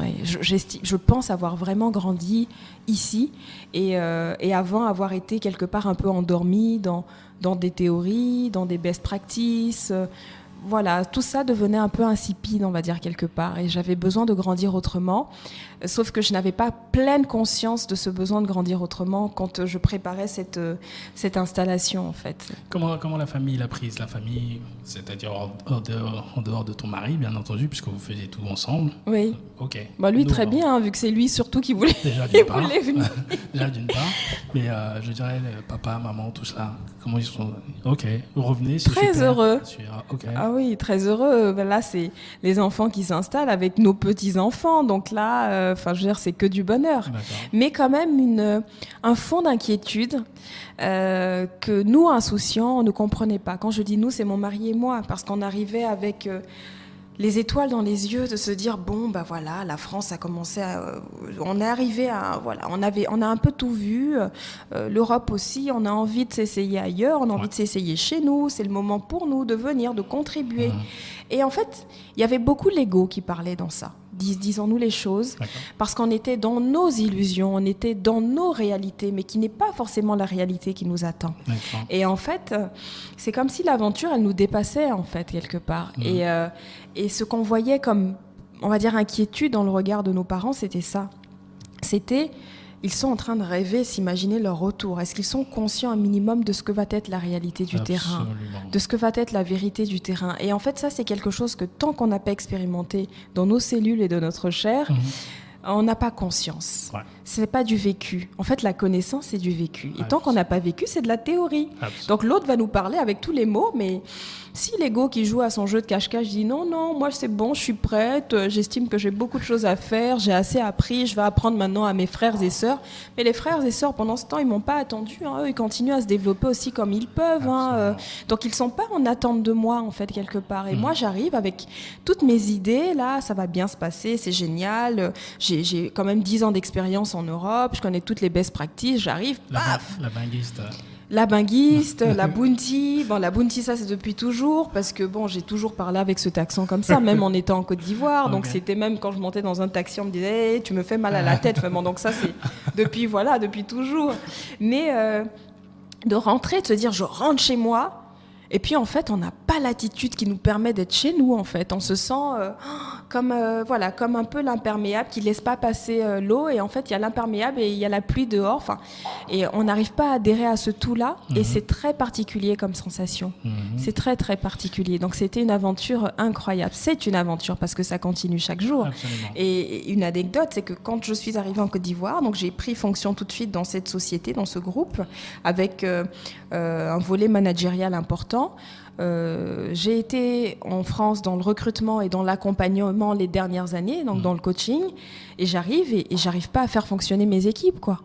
Ouais, je pense avoir vraiment grandi ici et avant avoir été quelque part un peu endormie dans des théories, dans des best practices. Voilà, tout ça devenait un peu insipide, on va dire, quelque part. Et j'avais besoin de grandir autrement. Sauf que je n'avais pas pleine conscience de ce besoin de grandir autrement quand je préparais cette installation, en fait. Comment la famille l'a prise? La famille, c'est-à-dire en dehors de ton mari, bien entendu, puisque vous faisiez tout ensemble. Oui. Ok. Bah lui, Nous, très bien, hein, vu que c'est lui surtout qui voulait, déjà qui d'une part. voulait venir. Déjà d'une part. Mais je dirais, papa, maman, tout ça, comment ils sont? Ok. Vous revenez, c'est Très super. heureux. Ok. Ah oui, très heureux. Ben là, c'est les enfants qui s'installent avec nos petits-enfants. Donc là, je veux dire, c'est que du bonheur. D'accord. Mais quand même un fond d'inquiétude que nous, insouciants, on ne comprenait pas. Quand je dis nous, c'est mon mari et moi, parce qu'on arrivait avec les étoiles dans les yeux de se dire bon, bah voilà, la France a commencé à... on est arrivé à... Voilà, on a un peu tout vu. L'Europe aussi, on a envie de s'essayer ailleurs, on a envie de s'essayer chez nous. C'est le moment pour nous de venir, de contribuer. Et en fait, il y avait beaucoup l'ego qui parlait dans ça. Disons-nous les choses, parce qu'on était dans nos illusions, on était dans nos réalités, mais qui n'est pas forcément la réalité qui nous attend. D'accord. Et en fait, c'est comme si l'aventure, elle nous dépassait, en fait, quelque part. Et ce qu'on voyait comme, on va dire, inquiétude dans le regard de nos parents, c'était ça. C'était, ils sont en train de rêver, s'imaginer leur retour. Est-ce qu'ils sont conscients un minimum de ce que va être la réalité du terrain, de ce que va être la vérité du terrain? Et en fait, ça, c'est quelque chose que tant qu'on n'a pas expérimenté dans nos cellules et de notre chair, on n'a pas conscience. Ouais. Ce n'est pas du vécu. En fait, la connaissance, c'est du vécu. Et tant qu'on n'a pas vécu, c'est de la théorie. Absolument. Donc l'autre va nous parler avec tous les mots, mais si l'ego qui joue à son jeu de cache-cache dit non, moi c'est bon, je suis prête, j'estime que j'ai beaucoup de choses à faire, j'ai assez appris, je vais apprendre maintenant à mes frères et sœurs. Mais les frères et sœurs, pendant ce temps, ils ne m'ont pas attendu. Hein. Eux, ils continuent à se développer aussi comme ils peuvent. Hein. Donc ils ne sont pas en attente de moi, en fait, quelque part. Et moi, j'arrive avec toutes mes idées. Là, ça va bien se passer, c'est génial. J'ai quand même 10 ans d'expérience en Europe, je connais toutes les best practices, j'arrive, paf. La binguiste. La binguiste, la bounty. Bon, la bounty, ça, c'est depuis toujours, parce que bon, j'ai toujours parlé avec cet accent comme ça, même en étant en Côte d'Ivoire. Donc, c'était même quand je montais dans un taxi, on me disait hey, tu me fais mal à la tête, vraiment. Donc, ça, c'est depuis toujours. Mais de rentrer, de se dire, je rentre chez moi. Et puis, en fait, on n'a pas l'attitude qui nous permet d'être chez nous, en fait. On se sent comme un peu l'imperméable qui ne laisse pas passer l'eau. Et en fait, il y a l'imperméable et il y a la pluie dehors. Et on n'arrive pas à adhérer à ce tout-là. Et c'est très particulier comme sensation. C'est très, très particulier. Donc, c'était une aventure incroyable. C'est une aventure parce que ça continue chaque jour. Absolument. Et une anecdote, c'est que quand je suis arrivée en Côte d'Ivoire, donc j'ai pris fonction tout de suite dans cette société, dans ce groupe, avec un volet managérial important. J'ai été en France dans le recrutement et dans l'accompagnement les dernières années, donc dans le coaching, et j'arrive pas à faire fonctionner mes équipes, quoi.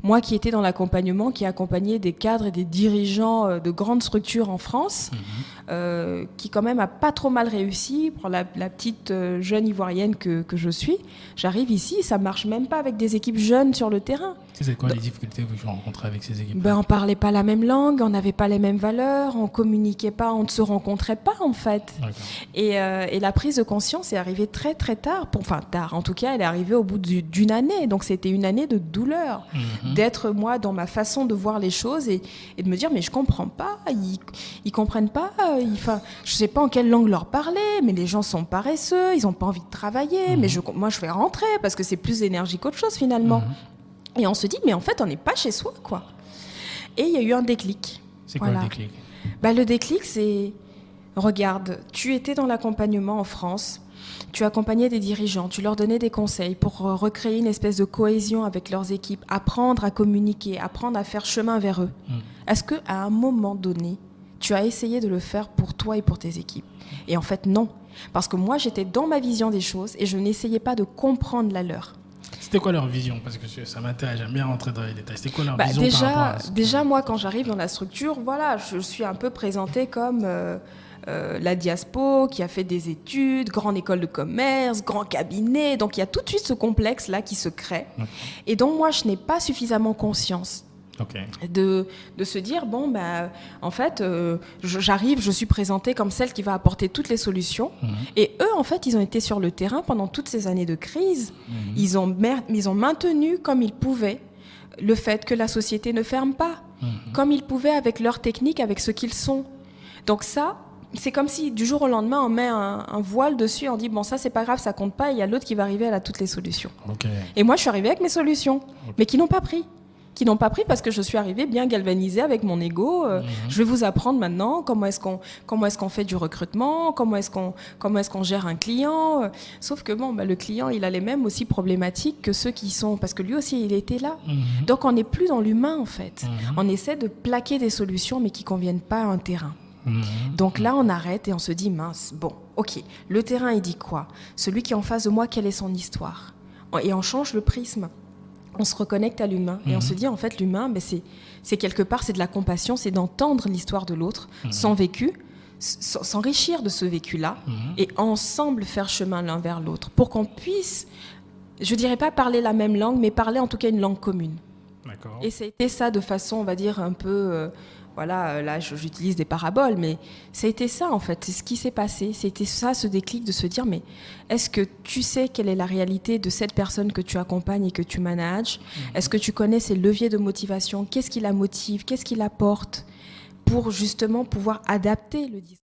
Moi qui étais dans l'accompagnement, qui accompagnait des cadres et des dirigeants de grandes structures en France, qui quand même a pas trop mal réussi, pour la petite jeune ivoirienne que je suis, j'arrive ici, ça marche même pas avec des équipes jeunes sur le terrain. C'est quoi les difficultés que vous rencontrez avec ces équipes? On parlait pas la même langue, on n'avait pas les mêmes valeurs, on communiquait pas, on ne se rencontrait pas en fait. Et la prise de conscience est arrivée très très tard, tard, en tout cas elle est arrivée au bout d'une année, donc c'était une année de douleur, d'être moi dans ma façon de voir les choses et de me dire mais je comprends pas, ils comprennent pas, je sais pas en quelle langue leur parler, mais les gens sont paresseux, ils ont pas envie de travailler, mais moi je vais rentrer parce que c'est plus d'énergie qu'autre chose finalement. Et on se dit, mais en fait, on n'est pas chez soi, quoi. Et il y a eu un déclic. C'est quoi le déclic? Le déclic, c'est... Regarde, tu étais dans l'accompagnement en France, tu accompagnais des dirigeants, tu leur donnais des conseils pour recréer une espèce de cohésion avec leurs équipes, apprendre à communiquer, apprendre à faire chemin vers eux. Est-ce qu'à un moment donné, tu as essayé de le faire pour toi et pour tes équipes? Et en fait, non. Parce que moi, j'étais dans ma vision des choses et je n'essayais pas de comprendre la leur. C'était quoi leur vision? Parce que ça m'intéresse, j'aime bien rentrer dans les détails. C'était quoi leur vision par rapport à ça? Déjà, moi, quand j'arrive dans la structure, je suis un peu présentée comme la diaspo qui a fait des études, grande école de commerce, grand cabinet. Donc, il y a tout de suite ce complexe-là qui se crée. Et donc, moi, je n'ai pas suffisamment conscience Ok. De se dire, bon, bah, en fait, j'arrive, je suis présentée comme celle qui va apporter toutes les solutions. Et eux, en fait, ils ont été sur le terrain pendant toutes ces années de crise. Ils ont maintenu comme ils pouvaient le fait que la société ne ferme pas, comme ils pouvaient avec leur technique, avec ce qu'ils sont. Donc ça, c'est comme si du jour au lendemain, on met un voile dessus, on dit, bon, ça, c'est pas grave, ça compte pas, et il y a l'autre qui va arriver, elle a toutes les solutions. Ok. Et moi, je suis arrivée avec mes solutions, mais qui n'ont pas pris. Qui n'ont pas pris parce que je suis arrivée bien galvanisée avec mon ego. Je vais vous apprendre maintenant comment est-ce qu'on fait du recrutement, comment est-ce qu'on gère un client. Sauf que bon, bah, le client, il a les mêmes aussi problématiques que ceux qui sont... Parce que lui aussi, il était là. Donc, on n'est plus dans l'humain, en fait. On essaie de plaquer des solutions, mais qui ne conviennent pas à un terrain. Donc là, on arrête et on se dit, mince, bon, ok, le terrain, il dit quoi? Celui qui est en face de moi, quelle est son histoire? Et on change le prisme. On se reconnecte à l'humain et on se dit, en fait, l'humain, ben, c'est quelque part, c'est de la compassion, c'est d'entendre l'histoire de l'autre, son vécu, s'enrichir de ce vécu-là et ensemble faire chemin l'un vers l'autre pour qu'on puisse, je dirais pas parler la même langue, mais parler en tout cas une langue commune. D'accord. Et c'était ça de façon, on va dire, un peu... voilà, là j'utilise des paraboles, mais ça a été ça en fait, c'est ce qui s'est passé, c'était ça, ce déclic de se dire, mais est-ce que tu sais quelle est la réalité de cette personne que tu accompagnes et que tu manages? Est-ce que tu connais ses leviers de motivation? Qu'est-ce qui la motive? Qu'est-ce qui la porte pour justement pouvoir adapter le discours?